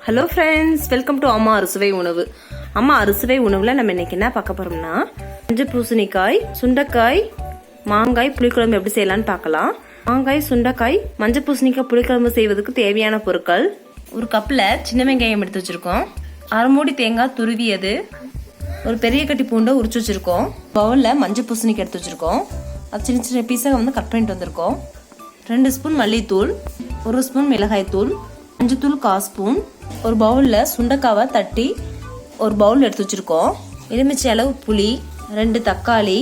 Hello friends, welcome to அம்மா அறுசுவை உணவு. அம்மா அறுசுவை உணவில் நம்ம இன்னைக்கு என்ன பார்க்க போறோம்னா, மஞ்சள் பூசணிக்காய், சுண்டைக்காய், மாங்காய் புளிக்குழம்பு எப்படி செய்யலாம்னு பார்க்கலாம். மாங்காய், சுண்டைக்காய், மஞ்சள் பூசணிக்காய் புளிக்குழம்பு செய்வதற்கு தேவையான பொருட்கள்: ஒரு கப்பில் சின்ன வெங்காயம் எடுத்து வச்சிருக்கோம், அரை மூடி தேங்காய் துருவியது, ஒரு பெரிய கட்டி பூண்டை உரிச்சு வச்சிருக்கோம், பவுலில் மஞ்சள் பூசணிக்காய் எடுத்து வச்சிருக்கோம், அது சின்ன சின்ன பீஸாக கட் பண்ணிட்டு வந்திருக்கோம், 2 ஸ்பூன் மல்லித்தூள், 1 ஸ்பூன் மிளகாய் தூள், மஞ்சத்தூள் 1/4 ஸ்பூன், ஒரு பவுலில் சுண்டைக்காவை தட்டி ஒரு பவுல் எடுத்து வச்சுருக்கோம், எலுமிச்சை அளவு புளி, 2 தக்காளி,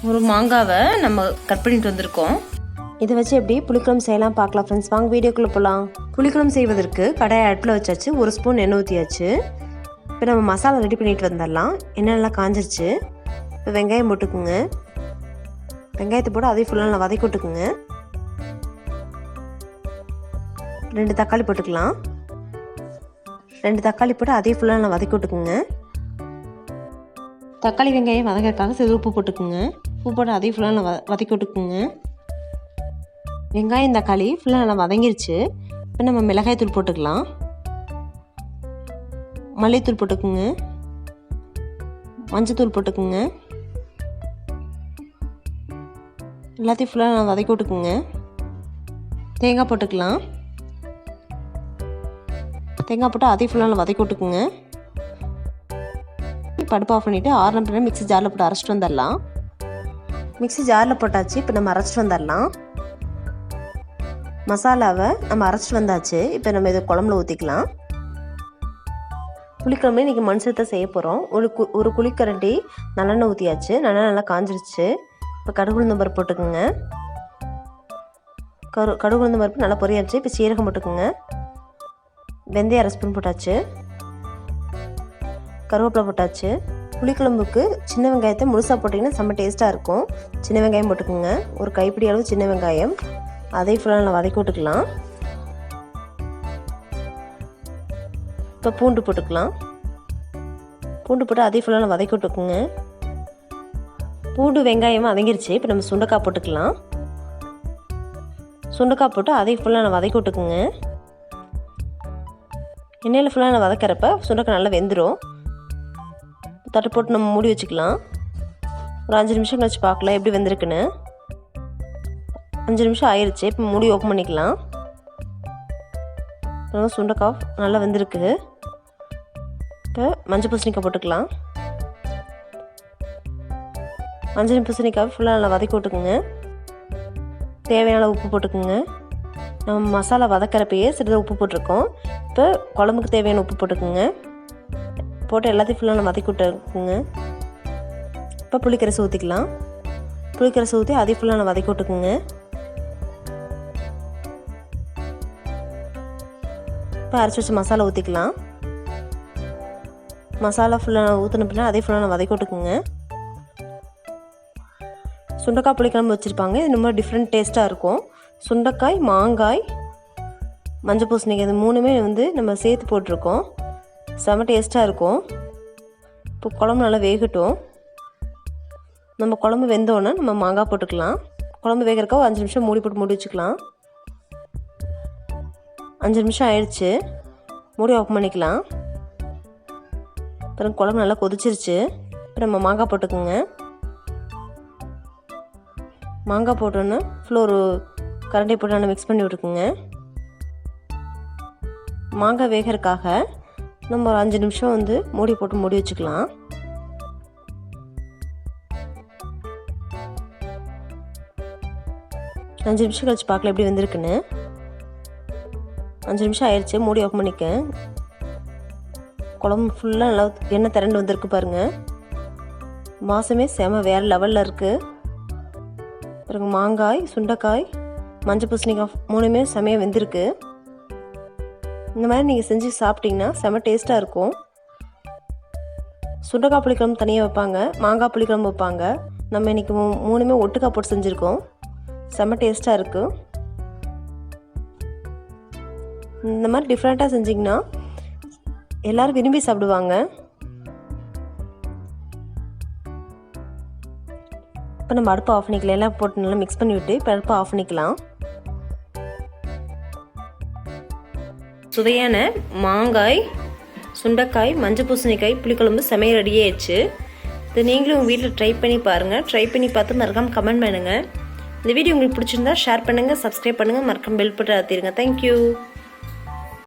ஒரு மாங்காவை நம்ம கட் பண்ணிட்டு வந்திருக்கோம். இதை வச்சு எப்படி புளிக்குழம்பு செய்யலாம் பார்க்கலாம் ஃப்ரெண்ட்ஸ். வாங்க வீடியோக்குள்ளே போகலாம். புளிக்குழம்பு செய்வதற்கு கடாயை அடுப்பில் வச்சாச்சு, 1 ஸ்பூன் எண்ணெய் ஊற்றியாச்சு. இப்போ நம்ம மசாலா ரெடி பண்ணிட்டு வந்துடலாம். எண்ணெய் நல்லா காஞ்சிருச்சு. இப்போ வெங்காயம் போட்டுக்குங்க. வெங்காயத்தை போட்டு அதையும் ஃபுல்லாக நல்லா வதக்கி விட்டுக்குங்க. 2 தக்காளி போட்டுக்கலாம். 2 தக்காளி போட்டு அதே ஃபுல்லாக நல்லா வதக்கி விட்டுக்குங்க. தக்காளி வெங்காயம் வதக்கிறதுக்காக சிறு உப்பு போட்டுக்குங்க. உப்பு போட்டு அதே ஃபுல்லாக நல்லா வதக்கி விட்டுக்குங்க. வெங்காயம் தக்காளி ஃபுல்லாக நல்லா வதங்கிருச்சு. இப்போ நம்ம மிளகாய் தூள் போட்டுக்கலாம், மல்லித்தூள் போட்டுக்குங்க, மஞ்சத்தூள் போட்டுக்குங்க. எல்லாத்தையும் ஃபுல்லாக நல்லா வதக்கி விட்டுக்குங்க. தேங்காய் போட்டுக்கலாம். தேங்காய் போட்டு அதே ஃபுல்லாக வதக்கி விட்டுக்குங்க. அடுப்பு ஆஃப் பண்ணிவிட்டு ஆறுன பிறகு மிக்ஸி ஜாரில் போட்டு அரைச்சிட்டு வந்துடலாம். மிக்ஸி ஜாரில் போட்டாச்சு. இப்போ நம்ம அரைச்சிட்டு வந்துடலாம். மசாலாவை நம்ம அரைச்சிட்டு வந்தாச்சு. இப்போ நம்ம இதை குழம்புல ஊற்றிக்கலாம். புளிக்குழம்பு இன்றைக்கி மண் சேர்த்த செய்ய போகிறோம். ஒரு குழிக்கரண்டி நல்லெண்ணெய் ஊற்றியாச்சு. நல்லெண்ணெய் நல்லா காஞ்சிருச்சு. இப்போ கடுகு உளுந்தம் பருப்பு போட்டுக்குங்க. கடுகு உளுந்தம் பருப்பு நல்லா பொரியாச்சு. இப்போ சீரகம் போட்டுக்குங்க. வெந்தயம் 1/2 ஸ்பூன் போட்டாச்சு. கருவேப்பிலை போட்டாச்சு. புளிக்குழம்புக்கு சின்ன வெங்காயத்தை முழுசாக போட்டிங்கன்னா செம்ம டேஸ்ட்டாக இருக்கும். சின்ன வெங்காயம் போட்டுக்கோங்க. ஒரு கைப்பிடி அளவு சின்ன வெங்காயம், அதை ஃபுல்லாக நல்லா வதக்கி விட்டுக்கலாம். இப்போ பூண்டு போட்டுக்கலாம். பூண்டு போட்டு அதை ஃபுல்லாக நல்லா வதக்கி விட்டுக்குங்க. பூண்டு வெங்காயம் வதங்கிருச்சு. இப்போ நம்ம சுண்டைக்காய் போட்டுக்கலாம். சுண்டைக்காய் போட்டு அதை ஃபுல்லாக நல்லா வதக்கி விட்டுக்குங்க. எண்ணெயில் ஃபுல்லாக நான் வதக்கிறப்ப சுண்டைக்காய் நல்லா வெந்துடும். தட்டு போட்டு நம்ம மூடி வச்சுக்கலாம். ஒரு 5 நிமிஷம் கழிச்சு பார்க்கலாம் எப்படி வெந்திருக்குன்னு. 5 நிமிஷம் ஆயிடுச்சு. இப்போ மூடி ஓப்பன் பண்ணிக்கலாம். சுண்டைக்காய் நல்லா வெந்திருக்கு. இப்போ மஞ்சள் பூசணிக்காய் போட்டுக்கலாம். மஞ்சள் பூசணிக்காய் ஃபுல்லாக நல்லா வதக்கி விட்டுக்குங்க. தேவையான உப்பு போட்டுக்குங்க. நம்ம மசாலா வதக்கிறப்பயே சிறிது உப்பு போட்டிருக்கோம். இப்போ குழம்புக்கு தேவையான உப்பு போட்டுக்குங்க. போட்டு எல்லாத்தையும் ஃபுல்லாக நம்ம வதக்கி விட்டுக்குங்க. இப்போ புளிக்கரைசை ஊற்றிக்கலாம். புளிக்கரைசை ஊற்றி அதையும் ஃபுல்லாக நம்ம வதக்கி விட்டுக்குங்க. இப்போ அரைச்சி வச்சு மசாலா ஊற்றிக்கலாம். மசாலா ஃபுல்லாக ஊற்றின பின்னா அதே ஃபுல்லாக நம்ம வதக்கி விட்டுக்குங்க. சுண்டைக்காய் புளிக்குழம்பு வச்சுருப்பாங்க. இது ரொம்ப டிஃப்ரெண்ட் டேஸ்ட்டாக இருக்கும். சுண்டைக்காய், மாங்காய், மஞ்சள் பூசணிக்காய் இது 3மே நம்ம சேர்த்து போட்டிருக்கோம். செம்ம டேஸ்ட்டாக இருக்கும். இப்போ குழம்பு நல்லா வேகட்டும். நம்ம குழம்பு வெந்தோடனே நம்ம மாங்காய் போட்டுக்கலாம். குழம்பு வேகிறக்கா 5 நிமிஷம் மூடி போட்டு மூடி வச்சுக்கலாம். 5 நிமிஷம் ஆயிடுச்சு. மூடி ஓப்பன் பண்ணிக்கலாம். அப்புறம் குழம்பு நல்லா கொதிச்சிருச்சு. இப்போ நம்ம மாங்காய் போட்டுக்குங்க. மாங்காய் போட்டோன்னே ஃபுல்லாக ஒரு கரண்டி போட்டு நல்லா மிக்ஸ் பண்ணி விட்டுக்குங்க. மாங்காய் வேகிறதுக்காக நம்ம ஒரு 5 நிமிஷம் மூடி போட்டு மூடி வச்சுக்கலாம். அஞ்சு நிமிஷம் கழிச்சு பார்க்கல எப்படி வெந்திருக்குன்னு. 5 நிமிஷம் ஆயிடுச்சு. மூடி ஓப்பன் பண்ணிக்க. குழம்பு ஃபுல்லாக நல்லா எண்ணெய் திரண்டு வந்திருக்கு பாருங்கள். வாசமே செம வேறு லெவலில் இருக்குது. பாருங்க, மாங்காய், சுண்டைக்காய், மஞ்சள் பூசணிக்காய் 3மே செமையாக வெந்திருக்கு. இந்த மாதிரி நீங்கள் செஞ்சு சாப்பிட்டிங்கன்னா செம டேஸ்ட்டாக இருக்கும். சுண்டைக்காய் புளிக்குழம்பு தனியாக வைப்பாங்க, மாங்காய் புளிக்குழம்பு வைப்பாங்க. நம்ம இன்றைக்கி 3மே ஒட்டுக்காய் போட்டு செஞ்சுருக்கோம். செம டேஸ்ட்டாக இருக்குது. இந்த மாதிரி டிஃப்ரெண்ட்டாக செஞ்சிங்கன்னா எல்லோரும் விரும்பி சாப்பிடுவாங்க. இப்போ நம்ம அடுப்பை ஆஃப் பண்ணிக்கலாம். எல்லாம் போட்டு நல்லா மிக்ஸ் பண்ணி விட்டு இப்போ அடுப்பை ஆஃப் பண்ணிக்கலாம். சுவையான மாங்காய் சுண்டைக்காய் மஞ்சள் பூசணிக்காய் புளிக்குழம்பு சமையல் ரெடியாகிடுச்சு. இது நீங்களும் உங்கள் வீட்டில் ட்ரை பண்ணி பாருங்கள். ட்ரை பண்ணி பார்த்து மறக்காமல் கமெண்ட் பண்ணுங்கள். இந்த வீடியோ உங்களுக்கு பிடிச்சிருந்தா ஷேர் பண்ணுங்கள், சப்ஸ்கிரைப் பண்ணுங்கள், மறக்காம பெல் பட்டன் அழுத்திடுங்க. தேங்க்யூ.